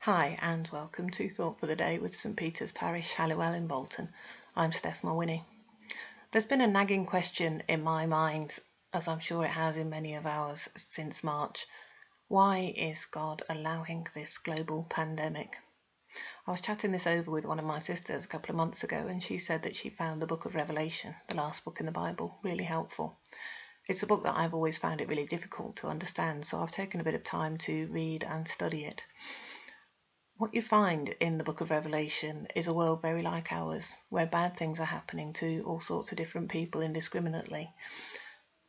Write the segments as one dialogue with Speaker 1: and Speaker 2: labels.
Speaker 1: Hi and welcome to Thought for the Day with St Peter's Parish, Halliwell in Bolton. I'm Steph Mawhinney. There's been a nagging question in my mind, as I'm sure it has in many of ours since March. Why is God allowing this global pandemic? I was chatting this over with one of my sisters a couple of months ago, and she said that she found the book of Revelation, the last book in the Bible, really helpful. It's a book that I've always found it really difficult to understand, so I've taken a bit of time to read and study it. What you find in the book of Revelation is a world very like ours, where bad things are happening to all sorts of different people indiscriminately.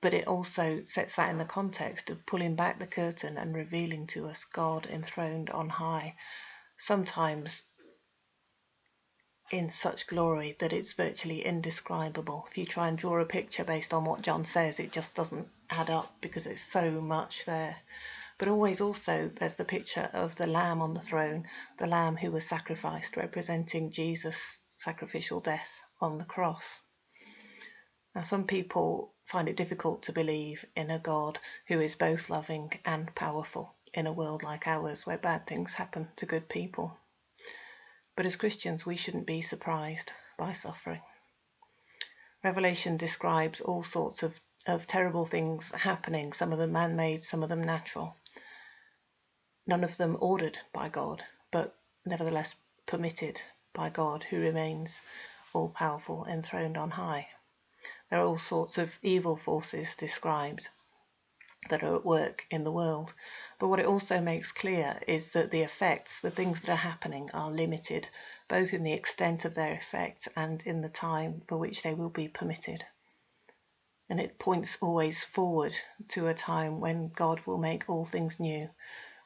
Speaker 1: But it also sets that in the context of pulling back the curtain and revealing to us God enthroned on high, sometimes in such glory that it's virtually indescribable. If you try and draw a picture based on what John says, it just doesn't add up because there's so much there. But always also there's the picture of the Lamb on the throne, the Lamb who was sacrificed, representing Jesus' sacrificial death on the cross. Now, some people find it difficult to believe in a God who is both loving and powerful in a world like ours where bad things happen to good people. But as Christians, we shouldn't be surprised by suffering. Revelation describes all sorts of terrible things happening, some of them man-made, some of them natural. None of them ordered by God, but nevertheless permitted by God, who remains all-powerful, enthroned on high. There are all sorts of evil forces described that are at work in the world. But what it also makes clear is that the effects, the things that are happening, are limited, both in the extent of their effect and in the time for which they will be permitted. And it points always forward to a time when God will make all things new,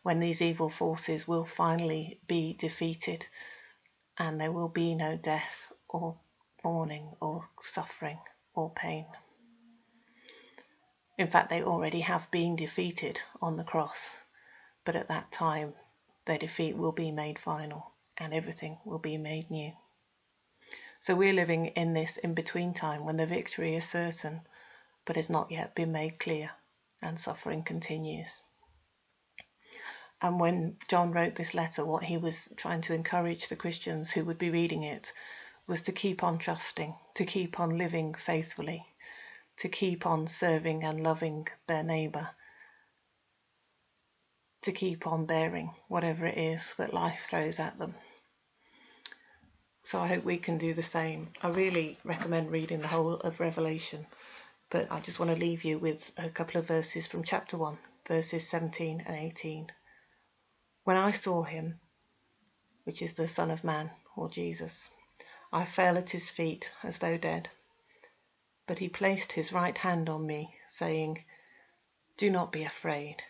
Speaker 1: when these evil forces will finally be defeated and there will be no death or mourning or suffering or pain. In fact, they already have been defeated on the cross, but at that time their defeat will be made final and everything will be made new. So we're living in this in-between time when the victory is certain but has not yet been made clear and suffering continues. And when John wrote this letter, what he was trying to encourage the Christians who would be reading it was to keep on trusting, to keep on living faithfully, to keep on serving and loving their neighbour, to keep on bearing whatever it is that life throws at them. So I hope we can do the same. I really recommend reading the whole of Revelation, but I just want to leave you with a couple of verses from chapter 1, verses 17 and 18. When I saw him, which is the Son of Man, or Jesus, I fell at his feet as though dead. But he placed his right hand on me, saying, "Do not be afraid.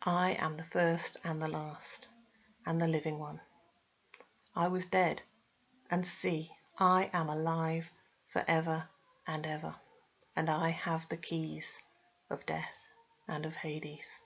Speaker 1: I am the first and the last, and the living one. I was dead, and see, I am alive forever and ever, and I have the keys of death and of Hades."